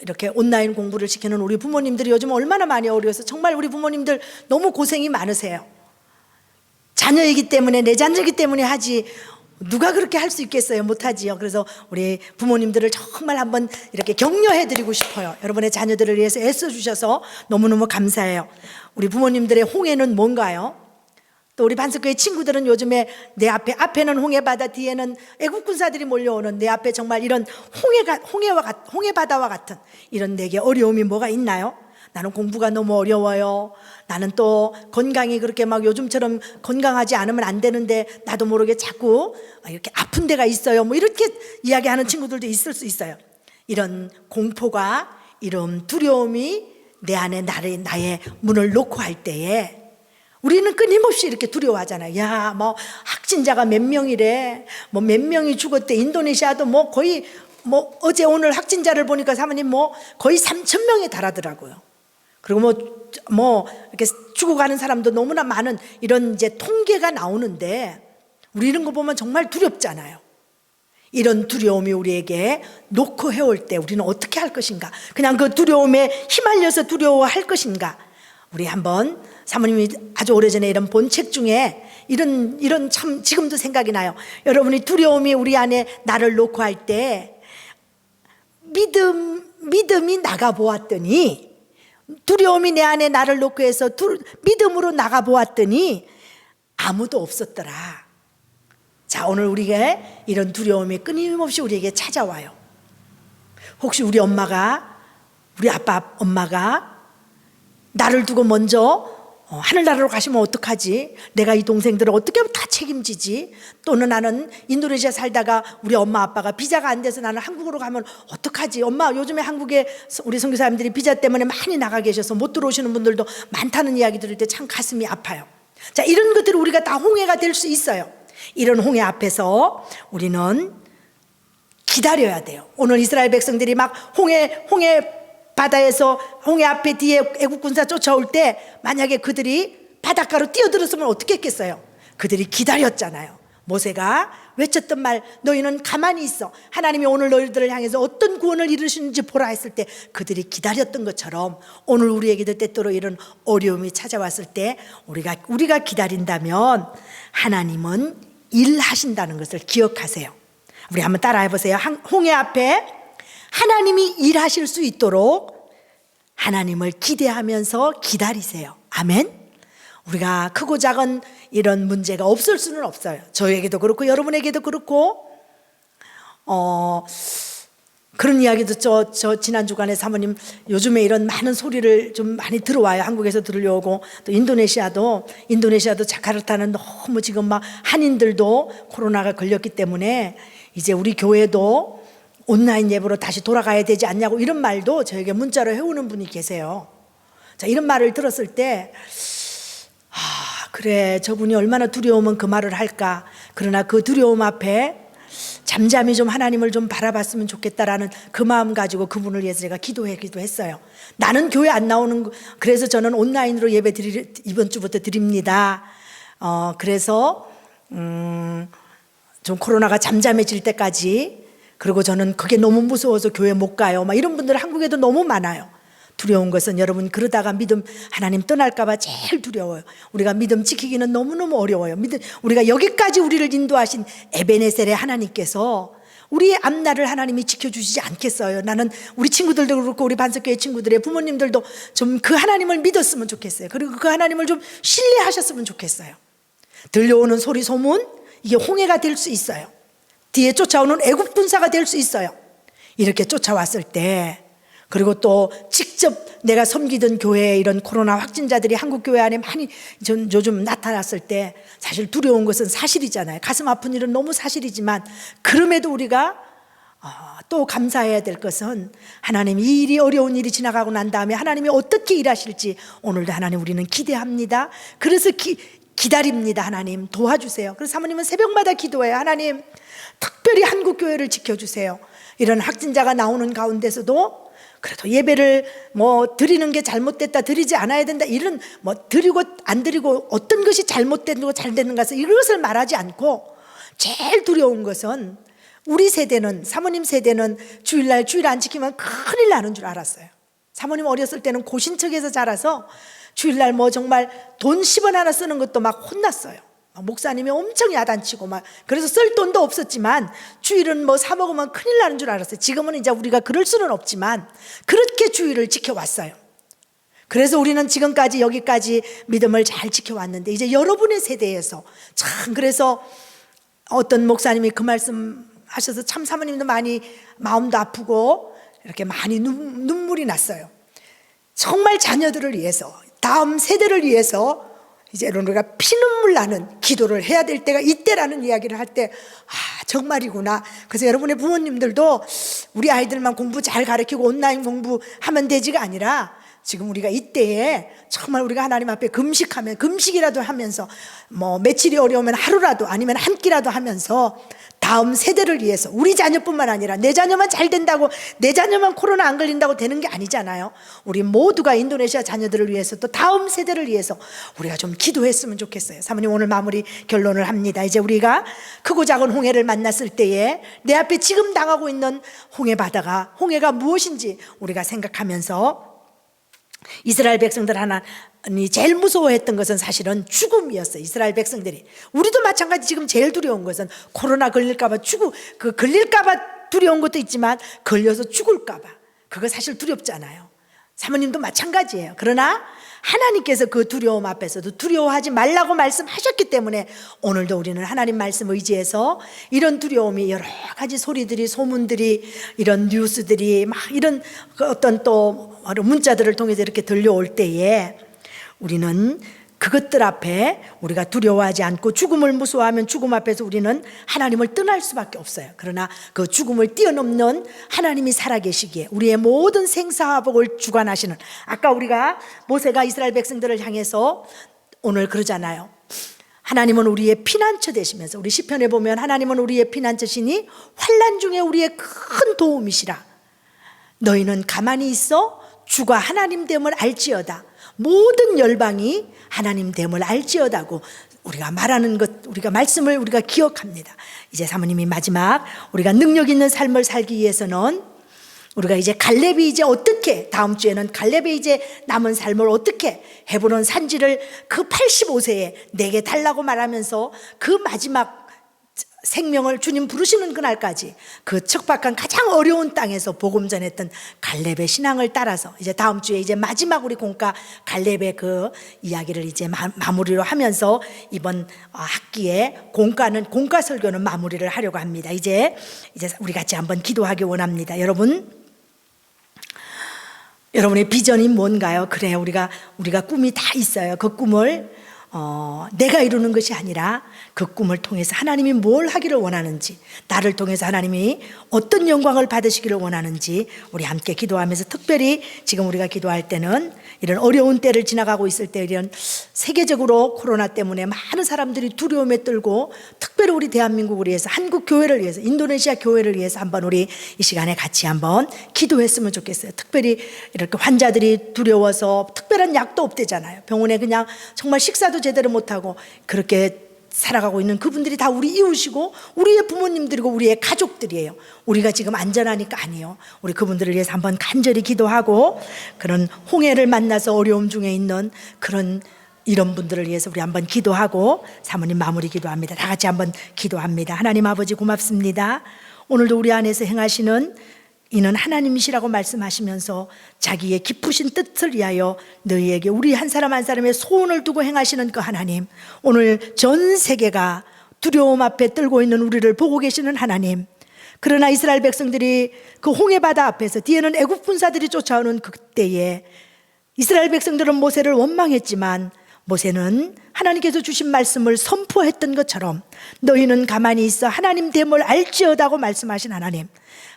[SPEAKER 4] 이렇게 온라인 공부를 시키는 우리 부모님들이 요즘 얼마나 많이 어려워서 정말 우리 부모님들 너무 고생이 많으세요. 자녀이기 때문에, 내 자녀이기 때문에 하지 누가 그렇게 할 수 있겠어요? 못하지요. 그래서 우리 부모님들을 정말 한번 이렇게 격려해드리고 싶어요. 여러분의 자녀들을 위해서 애써주셔서 너무너무 감사해요. 우리 부모님들의 홍해는 뭔가요? 또 우리 반석교회 친구들은 요즘에 내 앞에는 홍해바다, 뒤에는 애국 군사들이 몰려오는 내 앞에 정말 이런 홍해바다와 같은 이런 내게 어려움이 뭐가 있나요? 나는 공부가 너무 어려워요. 나는 또 건강이 그렇게 막 요즘처럼 건강하지 않으면 안 되는데 나도 모르게 자꾸 이렇게 아픈 데가 있어요. 뭐 이렇게 이야기하는 친구들도 있을 수 있어요. 이런 공포가, 이런 두려움이 내 안에 나의 문을 놓고 할 때에 우리는 끊임없이 이렇게 두려워하잖아요. 야, 뭐 확진자가 몇 명이래. 뭐 몇 명이 죽었대. 인도네시아도 뭐 거의 뭐 어제 오늘 확진자를 보니까 사모님 뭐 거의 3,000명에 달하더라고요. 그리고 뭐 이렇게 죽어가는 사람도 너무나 많은 이런 이제 통계가 나오는데 우리 이런 거 보면 정말 두렵잖아요. 이런 두려움이 우리에게 놓고 해올 때 우리는 어떻게 할 것인가? 그냥 그 두려움에 휘말려서 두려워할 것인가? 우리 한번 사모님이 아주 오래전에 이런 본 책 중에 이런 참 지금도 생각이 나요. 여러분이 두려움이 우리 안에 나를 놓고 할 때 믿음이 나가 보았더니 두려움이 내 안에 나를 놓고 해서 믿음으로 나가 보았더니 아무도 없었더라. 자, 오늘 우리가 이런 두려움이 끊임없이 우리에게 찾아와요. 혹시 우리 아빠 엄마가 나를 두고 먼저 하늘나라로 가시면 어떡하지? 내가 이 동생들을 어떻게 다 책임지지? 또는 나는 인도네시아 살다가 우리 엄마 아빠가 비자가 안 돼서 나는 한국으로 가면 어떡하지? 엄마, 요즘에 한국에 우리 선교사님들이 비자 때문에 많이 나가 계셔서 못 들어오시는 분들도 많다는 이야기 들을 때 참 가슴이 아파요. 자, 이런 것들을 우리가 다 홍해가 될 수 있어요. 이런 홍해 앞에서 우리는 기다려야 돼요. 오늘 이스라엘 백성들이 막 홍해 바다에서 홍해 앞에 뒤에 애국 군사 쫓아올 때 만약에 그들이 바닷가로 뛰어들었으면 어떻게 했겠어요? 그들이 기다렸잖아요. 모세가 외쳤던 말, 너희는 가만히 있어. 하나님이 오늘 너희들을 향해서 어떤 구원을 이루시는지 보라 했을 때 그들이 기다렸던 것처럼 오늘 우리에게도 때때로 이런 어려움이 찾아왔을 때 우리가 기다린다면 하나님은 일하신다는 것을 기억하세요. 우리 한번 따라해 보세요. 홍해 앞에 하나님이 일하실 수 있도록 하나님을 기대하면서 기다리세요. 아멘. 우리가 크고 작은 이런 문제가 없을 수는 없어요. 저에게도 그렇고 여러분에게도 그렇고 그런 이야기도 저 지난 주간에 사모님 요즘에 이런 많은 소리를 좀 많이 들어와요. 한국에서 들으려고. 또 인도네시아도 자카르타는 너무 지금 막 한인들도 코로나가 걸렸기 때문에 이제 우리 교회도 온라인 예배로 다시 돌아가야 되지 않냐고 이런 말도 저에게 문자로 해오는 분이 계세요. 자, 이런 말을 들었을 때 그래, 저분이 얼마나 두려우면 그 말을 할까. 그러나 그 두려움 앞에 잠잠히 좀 하나님을 좀 바라봤으면 좋겠다라는 그 마음 가지고 그분을 위해서 제가 기도하기도 했어요. 나는 교회 안 나오는 그래서 저는 온라인으로 예배 이번 주부터 드립니다. 그래서 좀 코로나가 잠잠해질 때까지. 그리고 저는 그게 너무 무서워서 교회 못 가요. 막 이런 분들 한국에도 너무 많아요. 두려운 것은 여러분 그러다가 믿음 하나님 떠날까 봐 제일 두려워요. 우리가 믿음 지키기는 너무너무 어려워요. 우리가 여기까지 우리를 인도하신 에베네셀의 하나님께서 우리의 앞날을 하나님이 지켜주시지 않겠어요. 나는 우리 친구들도 그렇고 우리 반석교회 친구들의 부모님들도 좀 그 하나님을 믿었으면 좋겠어요. 그리고 그 하나님을 좀 신뢰하셨으면 좋겠어요. 들려오는 소리 소문 이게 홍해가 될 수 있어요. 뒤에 쫓아오는 애국 군사가 될 수 있어요. 이렇게 쫓아왔을 때 그리고 또 직접 내가 섬기던 교회에 이런 코로나 확진자들이 한국 교회 안에 많이 요즘 나타났을 때 사실 두려운 것은 사실이잖아요. 가슴 아픈 일은 너무 사실이지만 그럼에도 우리가 또 감사해야 될 것은 하나님 이 일이 어려운 일이 지나가고 난 다음에 하나님이 어떻게 일하실지 오늘도 하나님 우리는 기대합니다. 그래서 기다립니다. 하나님 도와주세요. 그래서 사모님은 새벽마다 기도해요. 하나님 특별히 한국 교회를 지켜주세요. 이런 확진자가 나오는 가운데서도 그래도 예배를 뭐 드리는 게 잘못됐다, 드리지 않아야 된다, 이런 뭐 드리고 안 드리고 어떤 것이 잘못되고 잘 되는 것을 이것을 말하지 않고 제일 두려운 것은 우리 세대는 사모님 세대는 주일날 주일 안 지키면 큰일 나는 줄 알았어요. 사모님 어렸을 때는 고신척에서 자라서 주일날 뭐 정말 돈 10원 하나 쓰는 것도 막 혼났어요. 목사님이 엄청 야단치고 막 그래서 쓸 돈도 없었지만 주일은 뭐 사 먹으면 큰일 나는 줄 알았어요. 지금은 이제 우리가 그럴 수는 없지만 그렇게 주일을 지켜왔어요. 그래서 우리는 지금까지 여기까지 믿음을 잘 지켜왔는데 이제 여러분의 세대에서 참 그래서 어떤 목사님이 그 말씀 하셔서 참 사모님도 많이 마음도 아프고 이렇게 많이 눈물이 났어요. 정말 자녀들을 위해서 다음 세대를 위해서 이제 우리가 피눈물 나는 기도를 해야 될 때가 이때라는 이야기를 할 때 정말이구나. 그래서 여러분의 부모님들도 우리 아이들만 공부 잘 가르치고 온라인 공부하면 되지가 아니라 지금 우리가 이때에 정말 우리가 하나님 앞에 금식하면, 금식이라도 하면서 뭐 며칠이 어려우면 하루라도 아니면 한 끼라도 하면서 다음 세대를 위해서, 우리 자녀뿐만 아니라 내 자녀만 잘 된다고, 내 자녀만 코로나 안 걸린다고 되는 게 아니잖아요. 우리 모두가 인도네시아 자녀들을 위해서, 또 다음 세대를 위해서 우리가 좀 기도했으면 좋겠어요. 사모님, 오늘 마무리 결론을 합니다. 이제 우리가 크고 작은 홍해를 만났을 때에 내 앞에 지금 당하고 있는 홍해 바다가, 홍해가 무엇인지 우리가 생각하면서, 이스라엘 백성들 하나님이 제일 무서워했던 것은 사실은 죽음이었어요. 이스라엘 백성들이, 우리도 마찬가지 지금 제일 두려운 것은 코로나 걸릴까봐, 걸릴까봐 두려운 것도 있지만 걸려서 죽을까봐, 그거 사실 두렵잖아요. 사모님도 마찬가지예요. 그러나 하나님께서 그 두려움 앞에서도 두려워하지 말라고 말씀하셨기 때문에 오늘도 우리는 하나님 말씀 의지해서 이런 두려움이, 여러 가지 소리들이, 소문들이, 이런 뉴스들이 막 이런 어떤 또 문자들을 통해서 이렇게 들려올 때에 우리는 그것들 앞에 우리가 두려워하지 않고, 죽음을 무서워하면 죽음 앞에서 우리는 하나님을 떠날 수밖에 없어요. 그러나 그 죽음을 뛰어넘는 하나님이 살아계시기에 우리의 모든 생사화복을 주관하시는, 아까 우리가 모세가 이스라엘 백성들을 향해서 오늘 그러잖아요. 하나님은 우리의 피난처 되시면서, 우리 시편에 보면 하나님은 우리의 피난처시니 환난 중에 우리의 큰 도움이시라. 너희는 가만히 있어 주가 하나님 됨을 알지어다. 모든 열방이 하나님 됨을 알지어다고 우리가 말하는 것, 우리가 말씀을 우리가 기억합니다. 이제 사모님이 마지막, 우리가 능력 있는 삶을 살기 위해서는 우리가 이제 갈렙이 이제 어떻게, 다음 주에는 갈렙이 이제 남은 삶을 어떻게, 헤브론 산지를 그 85세에 내게 달라고 말하면서 그 마지막 생명을 주님 부르시는 그날까지 그 척박한 가장 어려운 땅에서 복음 전했던 갈렙의 신앙을 따라서 이제 다음 주에 이제 마지막 우리 공과 갈렙의 그 이야기를 이제 마무리로 하면서 이번 학기에 공과 설교는 마무리를 하려고 합니다. 이제 우리 같이 한번 기도하기 원합니다. 여러분의 비전이 뭔가요? 그래요. 우리가 꿈이 다 있어요. 그 꿈을 내가 이루는 것이 아니라 그 꿈을 통해서 하나님이 뭘 하기를 원하는지, 나를 통해서 하나님이 어떤 영광을 받으시기를 원하는지 우리 함께 기도하면서, 특별히 지금 우리가 기도할 때는 이런 어려운 때를 지나가고 있을 때, 이런 세계적으로 코로나 때문에 많은 사람들이 두려움에 떨고, 특별히 우리 대한민국을 위해서, 한국 교회를 위해서, 인도네시아 교회를 위해서 한번 우리 이 시간에 같이 한번 기도했으면 좋겠어요. 특별히 이렇게 환자들이 두려워서 특별한 약도 없대잖아요. 병원에 그냥 정말 식사도 제대로 못하고 그렇게 살아가고 있는 그분들이 다 우리 이웃이고 우리의 부모님들이고 우리의 가족들이에요. 우리가 지금 안전하니까 아니에요. 우리 그분들을 위해서 한번 간절히 기도하고, 그런 홍해를 만나서 어려움 중에 있는 이런 분들을 위해서 우리 한번 기도하고 사모님 마무리 기도합니다. 다 같이 한번 기도합니다. 하나님 아버지, 고맙습니다. 오늘도 우리 안에서 행하시는 이는 하나님이시라고 말씀하시면서 자기의 깊으신 뜻을 위하여 너희에게, 우리 한 사람 한 사람의 소원을 두고 행하시는 그 하나님, 오늘 전 세계가 두려움 앞에 떨고 있는 우리를 보고 계시는 하나님, 그러나 이스라엘 백성들이 그 홍해바다 앞에서, 뒤에는 애국 군사들이 쫓아오는 그때에 이스라엘 백성들은 모세를 원망했지만 모세는 하나님께서 주신 말씀을 선포했던 것처럼 너희는 가만히 있어 하나님 됨을 알지어다고 말씀하신 하나님,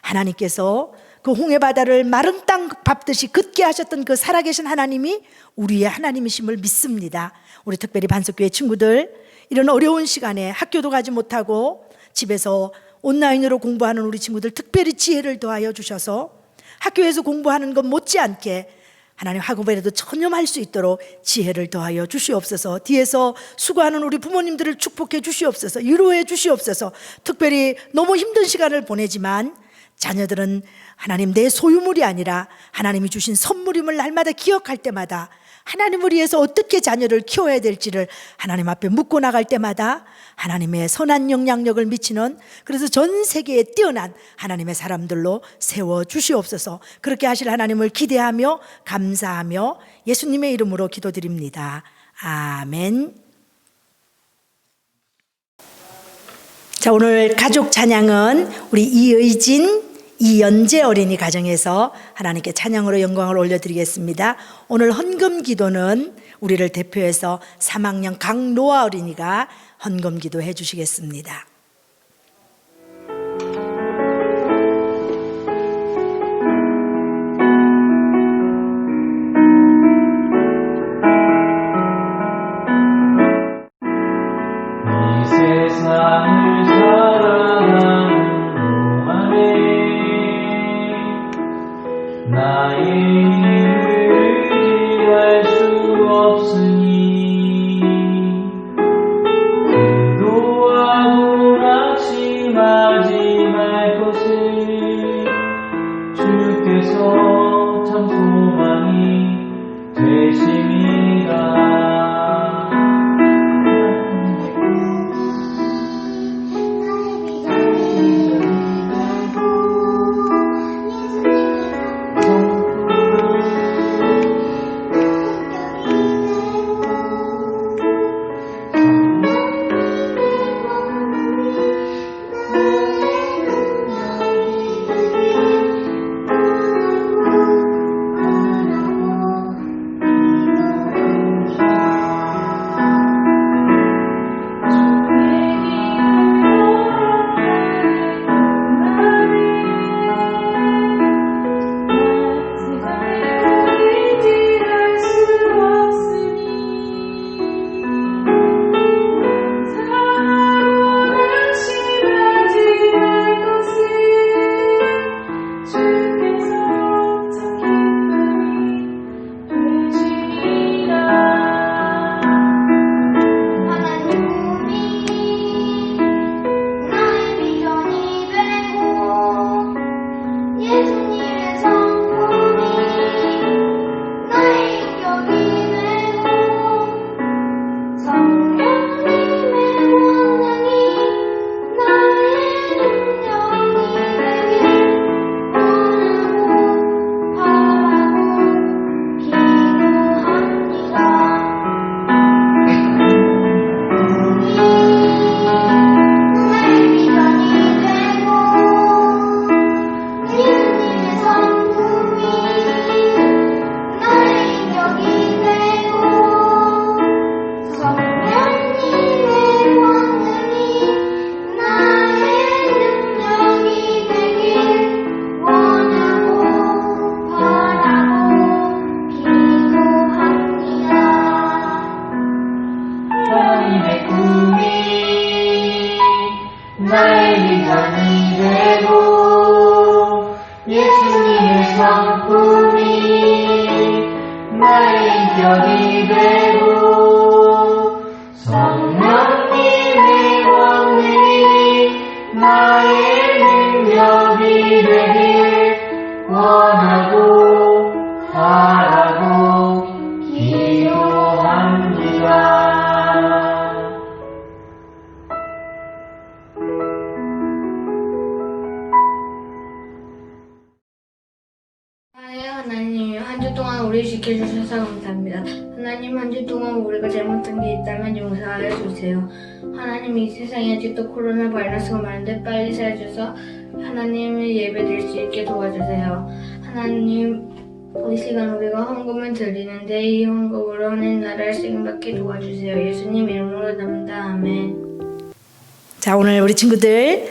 [SPEAKER 4] 하나님께서 그 홍해바다를 마른 땅 밟듯이 걷게 하셨던 그 살아계신 하나님이 우리의 하나님이심을 믿습니다. 우리 특별히 반석교회 친구들, 이런 어려운 시간에 학교도 가지 못하고 집에서 온라인으로 공부하는 우리 친구들, 특별히 지혜를 더하여 주셔서 학교에서 공부하는 것 못지않게 하나님 학업에라도 전념할 수 있도록 지혜를 더하여 주시옵소서. 뒤에서 수고하는 우리 부모님들을 축복해 주시옵소서. 위로해 주시옵소서. 특별히 너무 힘든 시간을 보내지만 자녀들은 하나님 내 소유물이 아니라 하나님이 주신 선물임을 날마다 기억할 때마다, 하나님을 위해서 어떻게 자녀를 키워야 될지를 하나님 앞에 묻고 나갈 때마다 하나님의 선한 영향력을 미치는, 그래서 전 세계에 뛰어난 하나님의 사람들로 세워 주시옵소서. 그렇게 하실 하나님을 기대하며 감사하며 예수님의 이름으로 기도드립니다. 아멘. 자, 오늘 가족 찬양은 우리 이의진, 이연재 어린이 가정에서 하나님께 찬양으로 영광을 올려드리겠습니다. 오늘 헌금 기도는 우리를 대표해서 3학년 강노아 어린이가 헌금 기도해 주시겠습니다.
[SPEAKER 5] 편이 되고 성령님의 권능이 나의 능력이 되길 원하고 바라고 기도합니다.
[SPEAKER 6] 하나님, 한 주 동안 우리 지켜주셔서 감사합니다. 하나님, 한 주 동안 우리가 잘못한 게 있다면 용서하여 주세요. 하나님, 이 세상에 아직도 코로나 바이러스가 많은데 빨리 사라져서 하나님을 예배드릴 수 있게 도와주세요. 하나님, 이 시간 우리가 헌금을 드리는데 이 헌금으로 하나님 나라를 쓰임받게 도와주세요. 예수님 이름으로 담다. 아멘.
[SPEAKER 4] 자, 오늘 우리 친구들,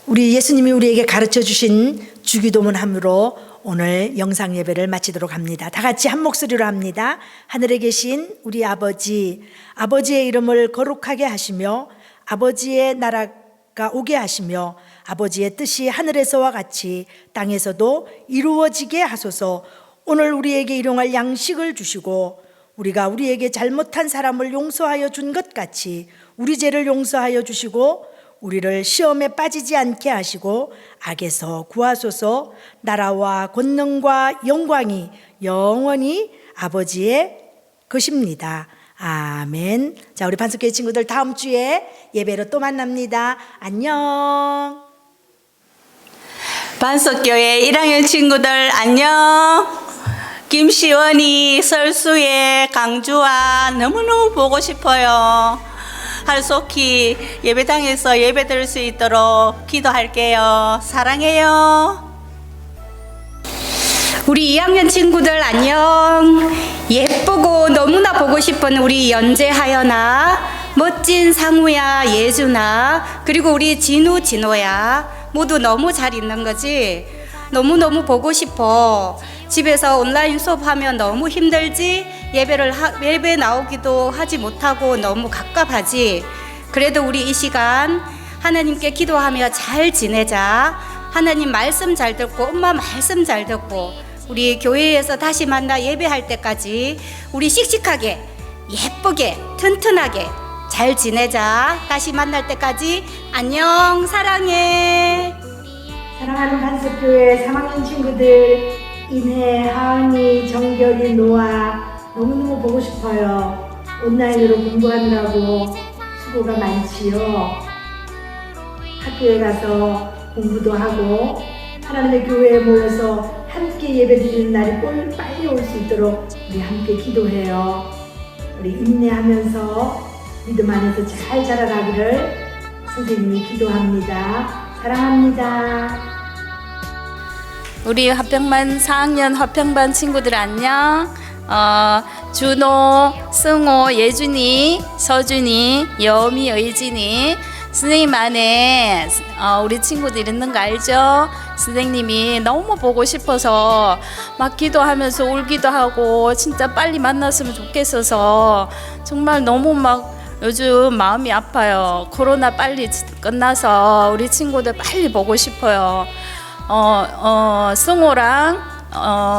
[SPEAKER 4] 우리 예수님이 우리에게 가르쳐 주신 주기도문 함으로 오늘 영상 예배를 마치도록 합니다. 다 같이 한 목소리로 합니다. 하늘에 계신 우리 아버지, 아버지의 이름을 거룩하게 하시며 아버지의 나라가 오게 하시며 아버지의 뜻이 하늘에서와 같이 땅에서도 이루어지게 하소서. 오늘 우리에게 일용할 양식을 주시고 우리가 우리에게 잘못한 사람을 용서하여 준 것 같이 우리 죄를 용서하여 주시고 우리를 시험에 빠지지 않게 하시고 악에서 구하소서. 나라와 권능과 영광이 영원히 아버지의 것입니다. 아멘. 자, 우리 반석교회 친구들 다음 주에 예배로 또 만납니다. 안녕.
[SPEAKER 7] 반석교회 1학년 친구들 안녕. 김시원이, 설수의, 강주아 너무너무 보고 싶어요. 할속히 예배당에서 예배 드릴 수 있도록 기도할게요. 사랑해요.
[SPEAKER 3] 우리 2학년 친구들 안녕. 예쁘고 너무나 보고 싶은 우리 연재하연아, 멋진 상우야, 예준아, 그리고 우리 진호야 모두 너무 잘 있는 거지? 너무너무 보고 싶어. 집에서 온라인 수업하면 너무 힘들지? 예배 나오기도 하지 못하고 너무 갑갑하지? 그래도 우리 이 시간 하나님께 기도하며 잘 지내자. 하나님 말씀 잘 듣고 엄마 말씀 잘 듣고 우리 교회에서 다시 만나 예배할 때까지 우리 씩씩하게 예쁘게 튼튼하게 잘 지내자. 다시 만날 때까지 안녕. 사랑해.
[SPEAKER 4] 사랑하는 반석교회 3학년 친구들, 인혜, 하은이, 정결이, 노아 너무너무 보고 싶어요. 온라인으로 공부하느라고 수고가 많지요. 학교에 가서 공부도 하고 하나님의 교회에 모여서 함께 예배드리는 날이 빨리 올 수 있도록 우리 함께 기도해요. 우리 인내하면서 믿음 안에서 잘 자라나기를 선생님이 기도합니다. 사랑합니다.
[SPEAKER 8] 우리 화평반 4학년 화평반 친구들 안녕. 준호, 승호, 예준이, 서준이, 여미, 의진이 선생님 안에 우리 친구들 있는 거 알죠? 선생님이 너무 보고 싶어서 막 기도하면서 울기도 하고 진짜 빨리 만났으면 좋겠어서 정말 너무 막 요즘 마음이 아파요. 코로나 빨리 끝나서 우리 친구들 빨리 보고 싶어요. 승호랑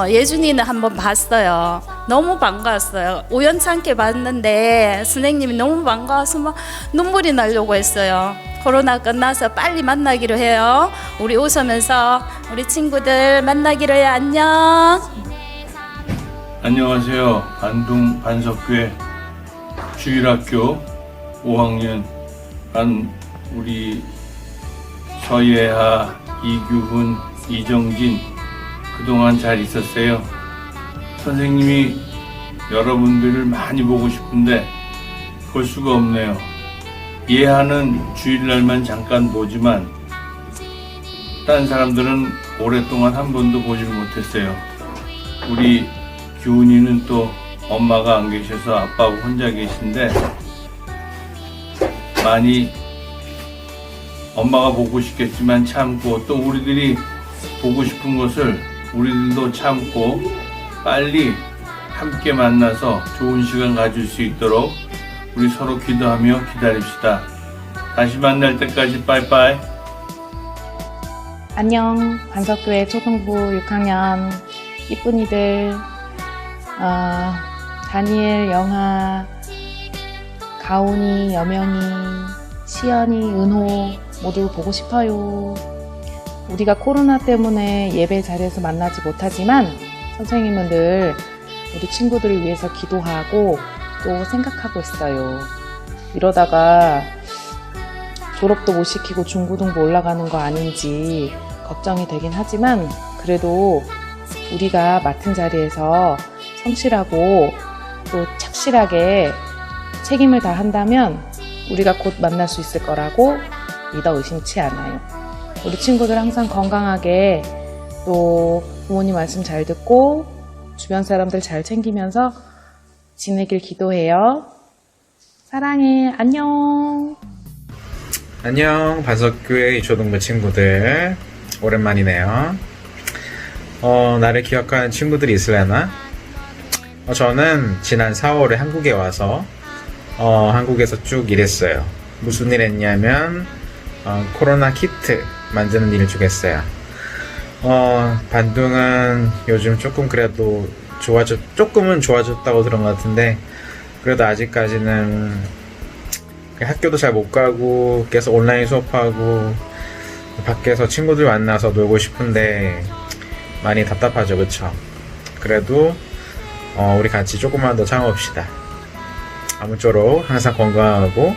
[SPEAKER 8] 예준이는 한번 봤어요. 너무 반가웠어요. 우연찮게 봤는데 선생님이 너무 반가워서 막 눈물이 나려고 했어요. 코로나 끝나서 빨리 만나기로 해요. 우리 웃으면서 우리 친구들 만나기로 해요. 안녕.
[SPEAKER 9] 안녕하세요. 반동 반석교회 주일학교 5학년 반 우리 서예하, 이규훈, 이정진 그동안 잘 있었어요. 선생님이 여러분들을 많이 보고 싶은데 볼 수가 없네요. 예하는 주일날만 잠깐 보지만 딴 사람들은 오랫동안 한 번도 보질 못했어요. 우리 규훈이는 또 엄마가 안 계셔서 아빠하고 혼자 계신데 많이 엄마가 보고 싶겠지만 참고 또 우리들이 보고 싶은 것을 우리들도 참고 빨리 함께 만나서 좋은 시간 가질 수 있도록 우리 서로 기도하며 기다립시다. 다시 만날 때까지 빠이빠이.
[SPEAKER 10] 안녕. 반석교회 초등부 6학년 이쁜이들 다니엘, 영아, 가온이, 여명이, 시연이, 은호 모두 보고 싶어요. 우리가 코로나 때문에 예배 자리에서 만나지 못하지만 선생님은 늘 우리 친구들을 위해서 기도하고 또 생각하고 있어요. 이러다가 졸업도 못 시키고 중고등부 올라가는 거 아닌지 걱정이 되긴 하지만 그래도 우리가 맡은 자리에서 성실하고 또 착실하게 책임을 다한다면 우리가 곧 만날 수 있을 거라고 믿어 의심치 않아요. 우리 친구들 항상 건강하게 또 부모님 말씀 잘 듣고 주변 사람들 잘 챙기면서 지내길 기도해요. 사랑해. 안녕.
[SPEAKER 11] 안녕, 반석교회 이초동부 친구들. 오랜만이네요. 나를 기억하는 친구들이 있으려나? 저는 지난 4월에 한국에 와서 한국에서 쭉 일했어요. 무슨 일 했냐면 코로나 키트 만드는 일을 쭉 했어요. 반둥은 요즘 조금 그래도 조금은 좋아졌다고 들은 것 같은데 그래도 아직까지는 학교도 잘 못 가고 계속 온라인 수업하고 밖에서 친구들 만나서 놀고 싶은데 많이 답답하죠, 그쵸? 그래도 우리 같이 조금만 더 참아봅시다. 아무쪼록 항상 건강하고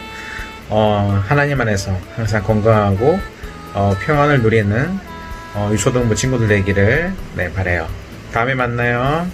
[SPEAKER 11] 하나님 안에서 항상 건강하고 평안을 누리는 유초등부 친구들 되기를 바라요. 다음에 만나요.